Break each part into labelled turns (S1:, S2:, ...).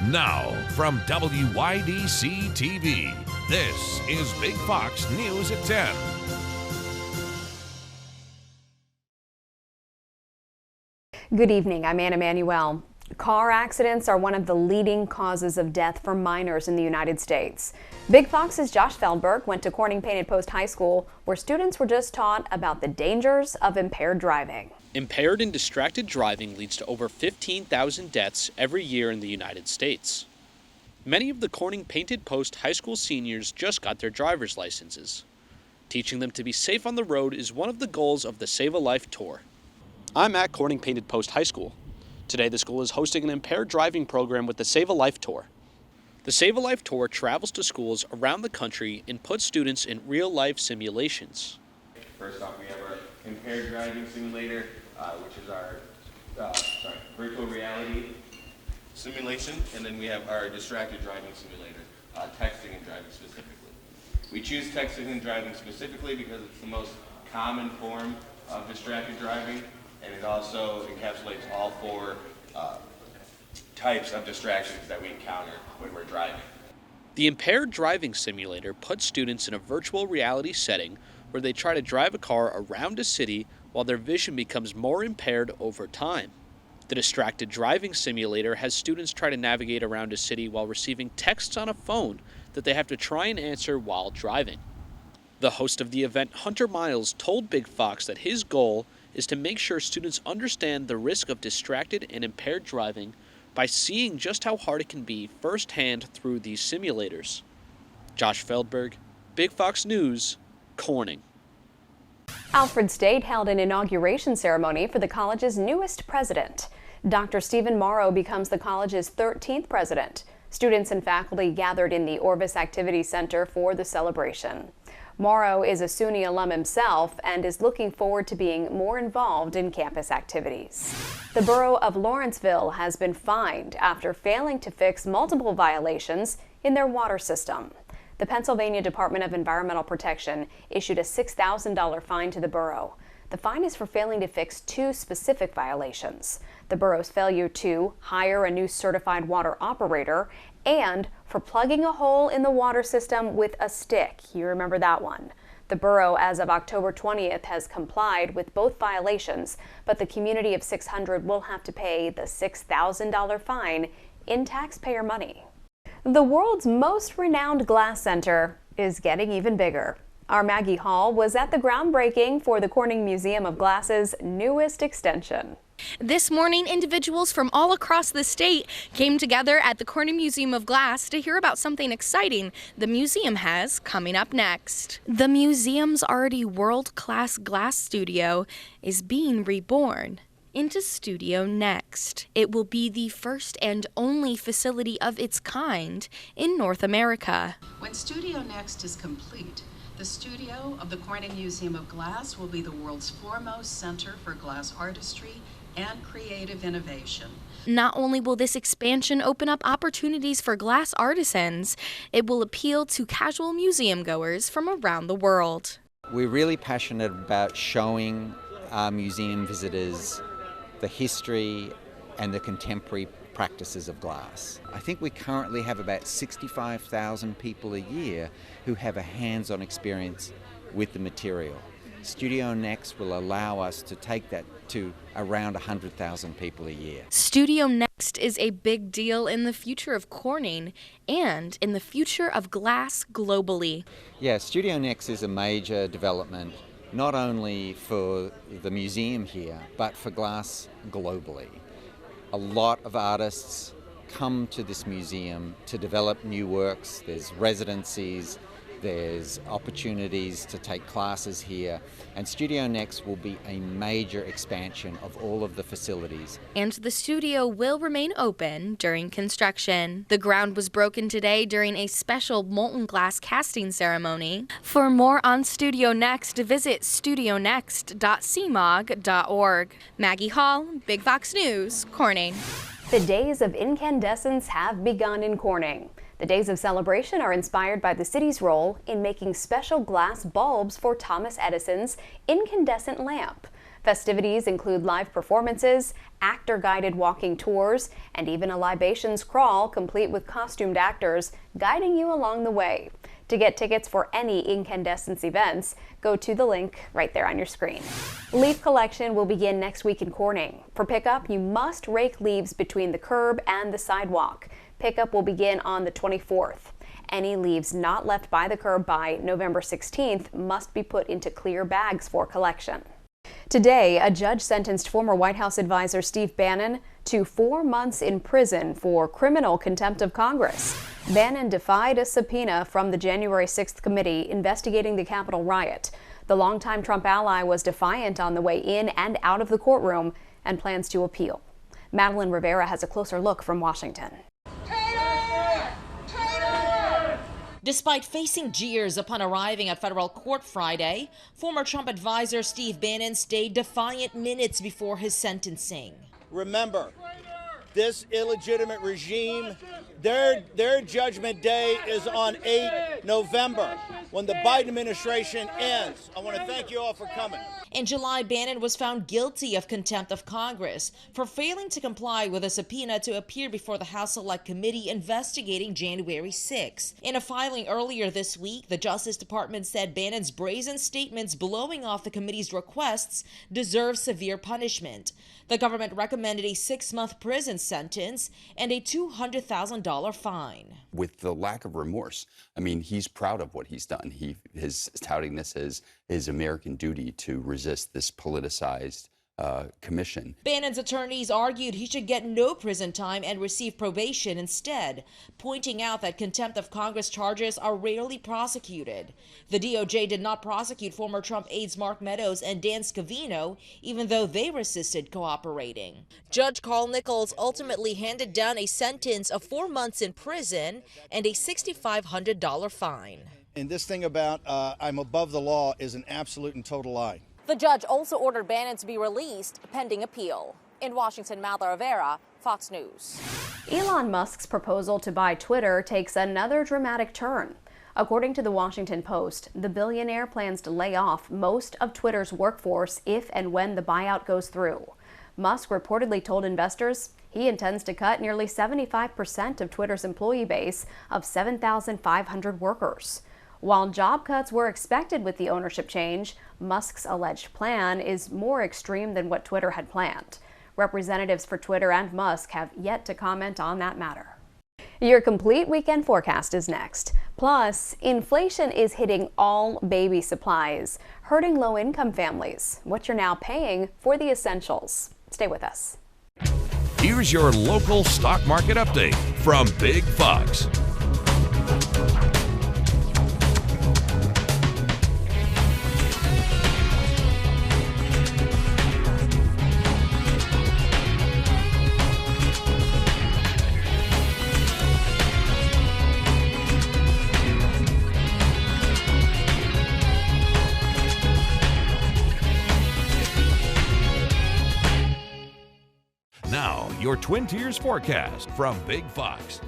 S1: Now, from WYDC TV, this is Big Fox News at 10.
S2: Good evening, I'm Anna Manuel. Car accidents are one of the leading causes of death for minors in the United States. Big Fox's Josh Feldberg went to Corning Painted Post High School, where students were just taught about the dangers of impaired driving.
S3: Impaired and distracted driving leads to over 15,000 deaths every year in the United States. Many of the Corning Painted Post High School seniors just got their driver's licenses. Teaching them to be safe on the road is one of the goals of the Save a Life Tour. I'm at Corning Painted Post High School. Today, the school is hosting an impaired driving program with the Save a Life Tour. The Save a Life Tour travels to schools around the country and puts students in real-life simulations.
S4: First off, we have our Impaired Driving Simulator, which is our virtual reality simulation, and then we have our Distracted Driving Simulator, texting and driving specifically. We choose texting and driving specifically because it's the most common form of distracted driving, and it also encapsulates all four types of distractions that we encounter when we're driving.
S3: The Impaired Driving Simulator puts students in a virtual reality setting where they try to drive a car around a city while their vision becomes more impaired over time. The Distracted Driving Simulator has students try to navigate around a city while receiving texts on a phone that they have to try and answer while driving. The host of the event, Hunter Miles, told Big Fox that his goal is to make sure students understand the risk of distracted and impaired driving by seeing just how hard it can be firsthand through these simulators. Josh Feldberg, Big Fox News, Corning.
S2: Alfred State held an inauguration ceremony for the college's newest president. Dr. Stephen Morrow becomes the college's 13th president. Students and faculty gathered in the Orvis Activity Center for the celebration. Morrow is a SUNY alum himself and is looking forward to being more involved in campus activities. The borough of Lawrenceville has been fined after failing to fix multiple violations in their water system. The Pennsylvania Department of Environmental Protection issued a $6,000 fine to the borough. The fine is for failing to fix two specific violations: the borough's failure to hire a new certified water operator and for plugging a hole in the water system with a stick. You remember that one. The borough, as of October 20th, has complied with both violations, but the community of 600 will have to pay the $6,000 fine in taxpayer money. The world's most renowned glass center is getting even bigger. Our Maggie Hall was at the groundbreaking for the Corning Museum of Glass's newest extension.
S5: This morning, individuals from all across the state came together at the Corning Museum of Glass to hear about something exciting the museum has coming up next. The museum's already world-class glass studio is being reborn into Studio Next. It will be the first and only facility of its kind in North America.
S6: When Studio Next is complete, the studio of the Corning Museum of Glass will be the world's foremost center for glass artistry and creative innovation.
S5: Not only will this expansion open up opportunities for glass artisans, it will appeal to casual museum goers from around the world.
S7: We're really passionate about showing our museum visitors the history and the contemporary practices of glass. I think we currently have about 65,000 people a year who have a hands-on experience with the material. Studio Next will allow us to take that to around 100,000 people a year.
S5: Studio Next is a big deal in the future of Corning and in the future of glass globally.
S7: Yeah, Studio Next is a major development, not only for the museum here, but for glass globally. A lot of artists come to this museum to develop new works. There's residencies, there's opportunities to take classes here, and Studio Next will be a major expansion of all of the facilities.
S5: And the studio will remain open during construction. The ground was broken today during a special molten glass casting ceremony. For more on Studio Next, visit studionext.cmog.org. Maggie Hall, Big Fox News, Corning.
S2: The days of incandescence have begun in Corning. The days of celebration are inspired by the city's role in making special glass bulbs for Thomas Edison's incandescent lamp. Festivities include live performances, actor-guided walking tours, and even a libations crawl complete with costumed actors guiding you along the way. To get tickets for any Incandescence events, go to the link right there on your screen. Leaf collection will begin next week in Corning. For pickup, you must rake leaves between the curb and the sidewalk. Pickup will begin on the 24th. Any leaves not left by the curb by November 16th must be put into clear bags for collection. Today, a judge sentenced former White House advisor Steve Bannon to 4 months in prison for criminal contempt of Congress. Bannon defied a subpoena from the January 6th committee investigating the Capitol riot. The longtime Trump ally was defiant on the way in and out of the courtroom and plans to appeal. Madeline Rivera has a closer look from Washington.
S8: Despite facing jeers upon arriving at federal court Friday, former Trump advisor Steve Bannon stayed defiant minutes before his sentencing.
S9: Remember, this illegitimate regime, their judgment day is on 8 November, when the Biden administration ends. I want to thank you all for coming.
S8: In July, Bannon was found guilty of contempt of Congress for failing to comply with a subpoena to appear before the House Select Committee investigating January 6. In a filing earlier this week, the Justice Department said Bannon's brazen statements blowing off the committee's requests deserve severe punishment. The government recommended a 6-month prison sentence and a $200,000 fine.
S10: With the lack of remorse, I mean, he's proud of what he's done. His touting this as his American duty to resist this politicized commission.
S8: Bannon's attorneys argued he should get no prison time and receive probation instead, pointing out that contempt of Congress charges are rarely prosecuted. The DOJ did not prosecute former Trump aides Mark Meadows and Dan Scavino, even though they resisted cooperating. Judge Carl Nichols ultimately handed down a sentence of 4 months in prison and a $6,500 fine.
S9: And this thing about I'm above the law is an absolute and total lie.
S11: The judge also ordered Bannon to be released pending appeal. In Washington, Madeline Rivera, Fox News.
S2: Elon Musk's proposal to buy Twitter takes another dramatic turn. According to the Washington Post, the billionaire plans to lay off most of Twitter's workforce if and when the buyout goes through. Musk reportedly told investors he intends to cut nearly 75% of Twitter's employee base of 7,500 workers. While job cuts were expected with the ownership change, Musk's alleged plan is more extreme than what Twitter had planned. Representatives for Twitter and Musk have yet to comment on that matter. Your complete weekend forecast is next. Plus, inflation is hitting all baby supplies, hurting low-income families. What you're now paying for the essentials. Stay with us.
S1: Here's your local stock market update from Big Fox. Now, your Twin Tiers forecast from Big Fox.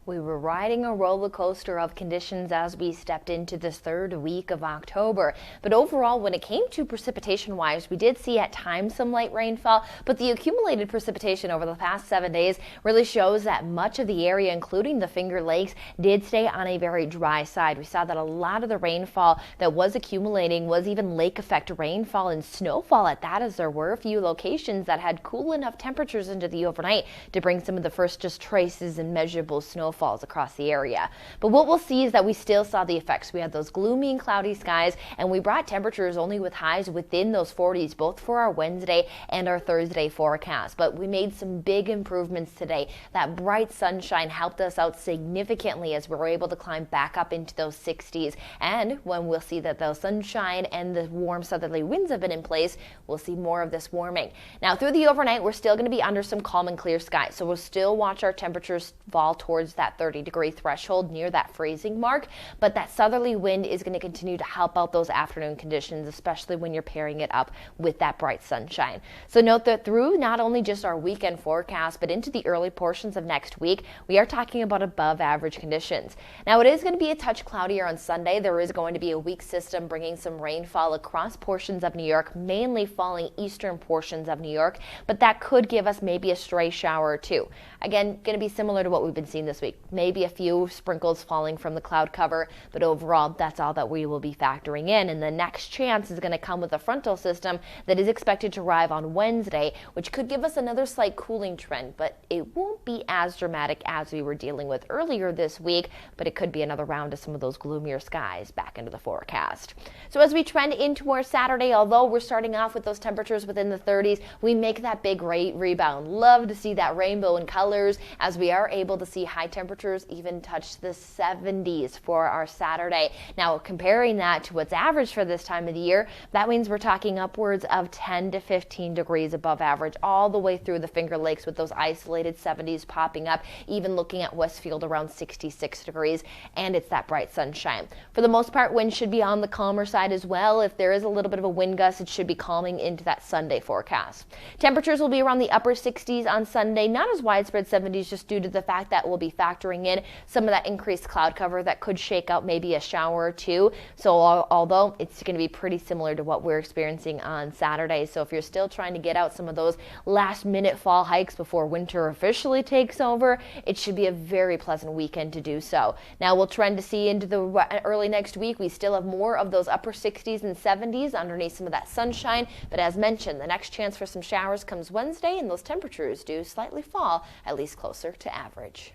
S12: We were riding a roller coaster of conditions as we stepped into this third week of October. But overall, when it came to precipitation-wise, we did see at times some light rainfall, but the accumulated precipitation over the past 7 days really shows that much of the area, including the Finger Lakes, did stay on a very dry side. We saw that a lot of the rainfall that was accumulating was even lake effect rainfall and snowfall at that, as there were a few locations that had cool enough temperatures into the overnight to bring some of the first just traces and measurable snowfalls across the area. But what we'll see is that we still saw the effects. We had those gloomy and cloudy skies, and we brought temperatures only with highs within those 40s, both for our Wednesday and our Thursday forecast. But we made some big improvements today. That bright sunshine helped us out significantly as we were able to climb back up into those 60s. And when we'll see that the sunshine and the warm southerly winds have been in place, we'll see more of this warming. Now, through the overnight, we're still going to be under some calm and clear skies, so we'll still watch our temperatures fall towards that that 30-degree threshold near that freezing mark, but that southerly wind is going to continue to help out those afternoon conditions, especially when you're pairing it up with that bright sunshine. So note that through not only just our weekend forecast, but into the early portions of next week, we are talking about above average conditions. Now it is going to be a touch cloudier on Sunday. There is going to be a weak system bringing some rainfall across portions of New York, mainly falling eastern portions of New York, but that could give us maybe a stray shower or two. Again, going to be similar to what we've been seeing this week. Maybe a few sprinkles falling from the cloud cover, but overall, that's all that we will be factoring in. And the next chance is going to come with a frontal system that is expected to arrive on Wednesday, which could give us another slight cooling trend, but it won't be as dramatic as we were dealing with earlier this week, but it could be another round of some of those gloomier skies back into the forecast. So as we trend into our Saturday, although we're starting off with those temperatures within the 30s, we make that big rebound. Love to see that rainbow in colors as we are able to see high temperatures even touch the 70s for our Saturday. Now, comparing that to what's average for this time of the year, that means we're talking upwards of 10 to 15 degrees above average all the way through the Finger Lakes, with those isolated 70s popping up, even looking at Westfield around 66 degrees, and it's that bright sunshine. For the most part, wind should be on the calmer side as well. If there is a little bit of a wind gust, it should be calming into that Sunday forecast. Temperatures will be around the upper 60s on Sunday, not as widespread 70s, just due to the fact that we'll be factoring in some of that increased cloud cover that could shake out maybe a shower or two. So although it's going to be pretty similar to what we're experiencing on Saturday. So if you're still trying to get out some of those last minute fall hikes before winter officially takes over, it should be a very pleasant weekend to do so. Now we'll trend to see into the early next week. We still have more of those upper 60s and 70s underneath some of that sunshine. But as mentioned, the next chance for some showers comes Wednesday, and those temperatures do slightly fall, at least closer to average.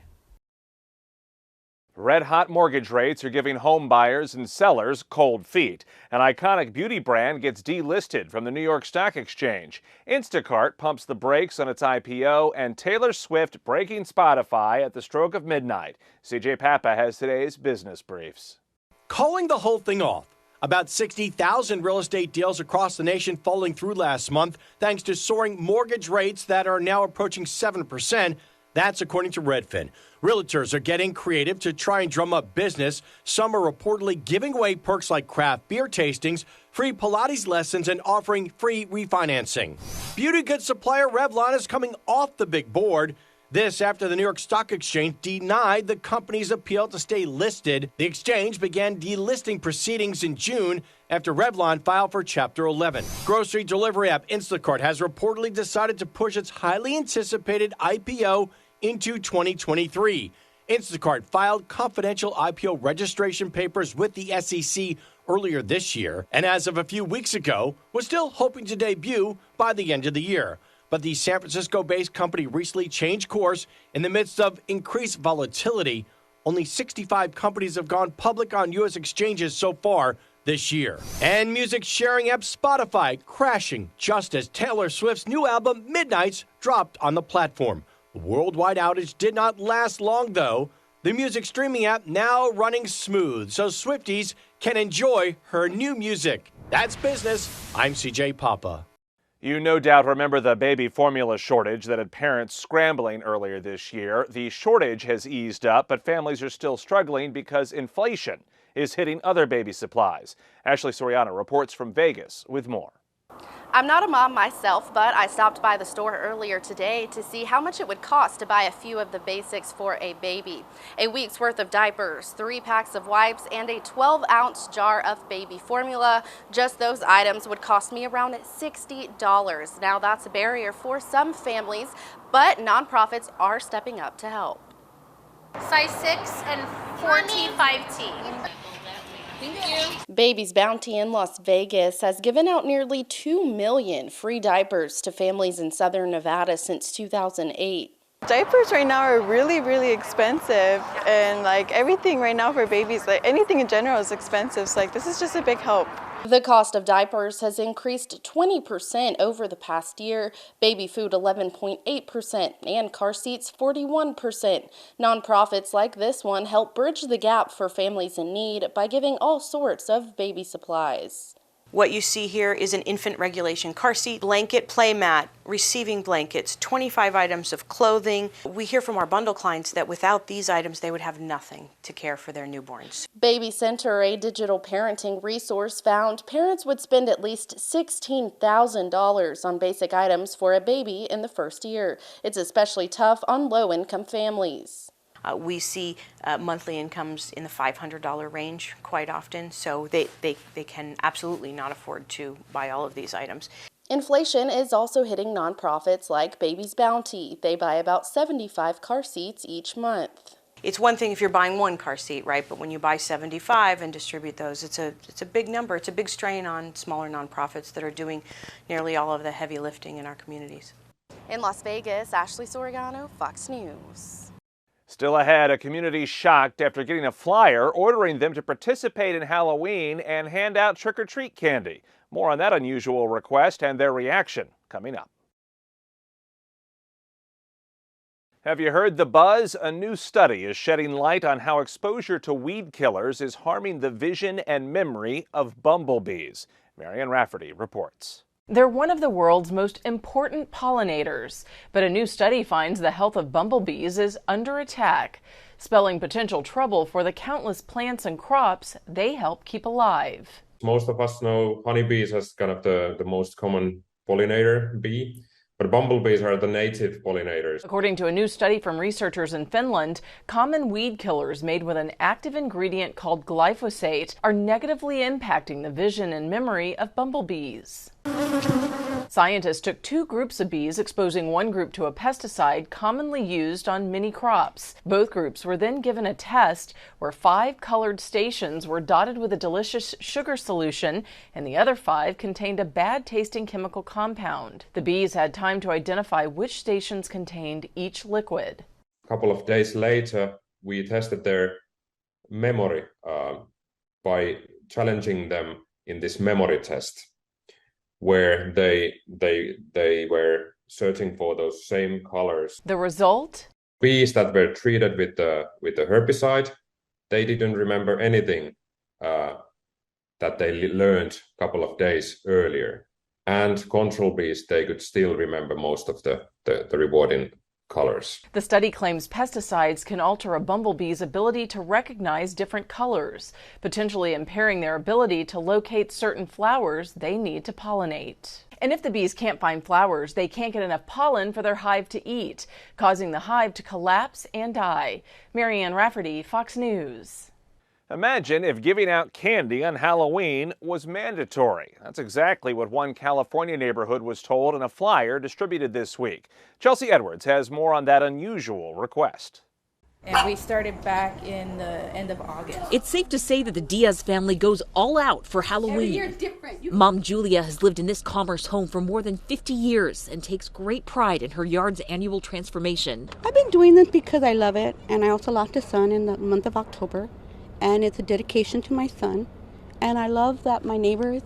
S13: Red-hot mortgage rates are giving home buyers and sellers cold feet. An iconic beauty brand gets delisted from the New York Stock Exchange. Instacart pumps the brakes on its IPO, and Taylor Swift breaking Spotify at the stroke of midnight. CJ Papa has today's business briefs.
S14: Calling the whole thing off. About 60,000 real estate deals across the nation falling through last month thanks to soaring mortgage rates that are now approaching 7%. That's according to Redfin. Realtors are getting creative to try and drum up business. Some are reportedly giving away perks like craft beer tastings, free Pilates lessons, and offering free refinancing. Beauty goods supplier Revlon is coming off the big board. This after the New York Stock Exchange denied the company's appeal to stay listed. The exchange began delisting proceedings in June after Revlon filed for Chapter 11. Grocery delivery app Instacart has reportedly decided to push its highly anticipated IPO into 2023. Instacart filed confidential IPO registration papers with the SEC earlier this year, and as of a few weeks ago, was still hoping to debut by the end of the year. But the San Francisco-based company recently changed course in the midst of increased volatility. Only 65 companies have gone public on U.S. exchanges so far this year. And music sharing app Spotify crashing just as Taylor Swift's new album Midnights dropped on the platform. The worldwide outage did not last long, though. The music streaming app now running smooth, so Swifties can enjoy her new music. That's business. I'm CJ Papa.
S13: You no doubt remember the baby formula shortage that had parents scrambling earlier this year. The shortage has eased up, but families are still struggling because inflation is hitting other baby supplies. Ashley Soriano reports from Vegas with more.
S15: I'm not a mom myself, but I stopped by the store earlier today to see how much it would cost to buy a few of the basics for a baby. A week's worth of diapers, 3 packs of wipes, and a 12-ounce jar of baby formula. Just those items would cost me around $60. Now that's a barrier for some families, but nonprofits are stepping up to help.
S16: Size 6 and 14-5T. Thank you.
S15: Baby's Bounty in Las Vegas has given out nearly 2 million free diapers to families in southern Nevada since 2008.
S17: Diapers right now are really, really expensive, and like everything right now for babies, like anything in general is expensive, so like this is just a big help.
S15: The cost of diapers has increased 20% over the past year, baby food 11.8%, and car seats 41%. Nonprofits like this one help bridge the gap for families in need by giving all sorts of baby supplies.
S18: What you see here is an infant regulation car seat, blanket, play mat, receiving blankets, 25 items of clothing. We hear from our bundle clients that without these items, they would have nothing to care for their newborns.
S15: Baby Center, a digital parenting resource, found parents would spend at least $16,000 on basic items for a baby in the first year. It's especially tough on low-income families.
S18: We see monthly incomes in the $500 range quite often, so they can absolutely not afford to buy all of these items.
S15: Inflation is also hitting nonprofits like Baby's Bounty. They buy about 75 car seats each month.
S18: It's one thing if you're buying one car seat, right? But when you buy 75 and distribute those, it's a big number. It's a big strain on smaller nonprofits that are doing nearly all of the heavy lifting in our communities.
S15: In Las Vegas, Ashley Soriano, Fox News.
S13: Still ahead, a community shocked after getting a flyer ordering them to participate in Halloween and hand out trick-or-treat candy. More on that unusual request and their reaction coming up. Have you heard the buzz? A new study is shedding light on how exposure to weed killers is harming the vision and memory of bumblebees. Marianne Rafferty reports.
S19: They're one of the world's most important pollinators, but a new study finds the health of bumblebees is under attack, spelling potential trouble for the countless plants and crops they help keep alive.
S20: Most of us know honeybees as kind of the most common pollinator bee, but bumblebees are the native pollinators.
S19: According to a new study from researchers in Finland, common weed killers made with an active ingredient called glyphosate are negatively impacting the vision and memory of bumblebees. Scientists took two groups of bees, exposing one group to a pesticide commonly used on many crops. Both groups were then given a test where 5 colored stations were dotted with a delicious sugar solution, and the other 5 contained a bad-tasting chemical compound. The bees had time to identify which stations contained each liquid.
S20: A couple of days later, we tested their memory by challenging them in this memory test, where they were searching for those same colors.
S19: The result?
S20: Bees that were treated with the herbicide, they didn't remember anything that they learned a couple of days earlier. And control bees, they could still remember most of the rewarding colors.
S19: The study claims pesticides can alter a bumblebee's ability to recognize different colors, potentially impairing their ability to locate certain flowers they need to pollinate. And if the bees can't find flowers, they can't get enough pollen for their hive to eat, causing the hive to collapse and die. Marianne Rafferty, Fox News.
S13: Imagine if giving out candy on Halloween was mandatory. That's exactly what one California neighborhood was told in a flyer distributed this week. Chelsea Edwards has more on that unusual request.
S21: And we started back in the end of August.
S22: It's safe to say that the Diaz family goes all out for Halloween.
S21: Every year different.
S22: Mom Julia has lived in this Commerce home for more than 50 years and takes great pride in her yard's annual transformation.
S23: I've been doing this because I love it, and I also lost a son in the month of October. And it's a dedication to my son. And I love that my neighbors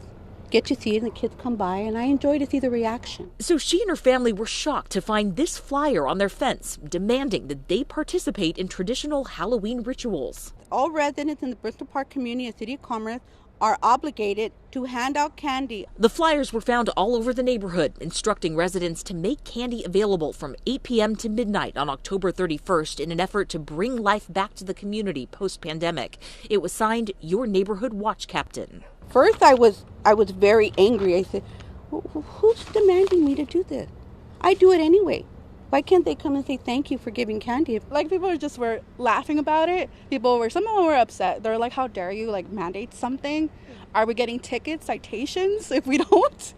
S23: get to see it and the kids come by, and I enjoy to see the reaction.
S22: So she and her family were shocked to find this flyer on their fence, demanding that they participate in traditional Halloween rituals.
S23: All residents in the Bristol Park community of City of Commerce are obligated to hand out candy.
S22: The flyers were found all over the neighborhood, instructing residents to make candy available from 8 p.m. to midnight on October 31st in an effort to bring life back to the community post-pandemic. It was signed, Your Neighborhood Watch Captain.
S23: First, I was very angry. I said, who's demanding me to do this? I do it anyway. Why can't they come and say thank you for giving candy?
S17: Like, people were laughing about it. Some of them were upset. They're like, how dare you mandate something? Are we getting tickets, citations if we don't?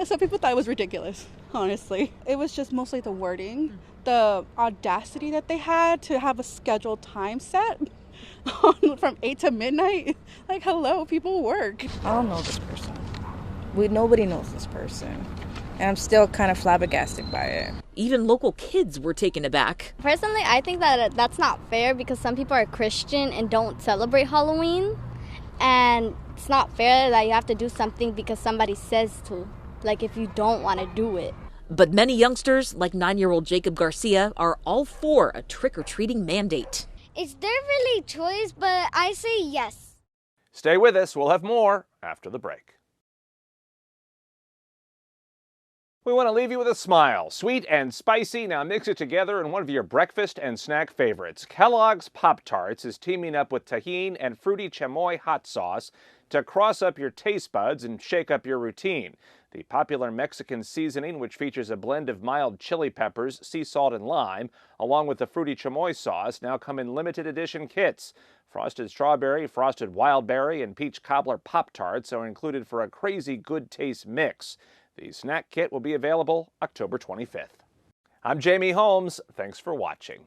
S17: Some people thought it was ridiculous, honestly. It was just mostly the wording, the audacity that they had to have a scheduled time set from 8 to midnight. Like, hello, people work.
S21: I don't know this person. Nobody knows this person. And I'm still kind of flabbergasted by it.
S22: Even local kids were taken aback.
S24: Personally, I think that that's not fair because some people are Christian and don't celebrate Halloween. And it's not fair that you have to do something because somebody says to, like if you don't want to do it.
S22: But many youngsters, like 9-year-old Jacob Garcia, are all for a trick-or-treating mandate.
S24: It's their really choice, but I say yes.
S13: Stay with us. We'll have more after the break. We want to leave you with a smile. Sweet and spicy. Now mix it together in one of your breakfast and snack favorites. Kellogg's Pop-Tarts is teaming up with tahini and fruity chamoy hot sauce to cross up your taste buds and shake up your routine. The popular Mexican seasoning, which features a blend of mild chili peppers, sea salt, and lime, along with the fruity chamoy sauce, now come in limited edition kits. Frosted strawberry, frosted wild berry, and peach cobbler Pop-Tarts are included for a crazy good taste mix. The snack kit will be available October 25th. I'm Jamie Holmes. Thanks for watching.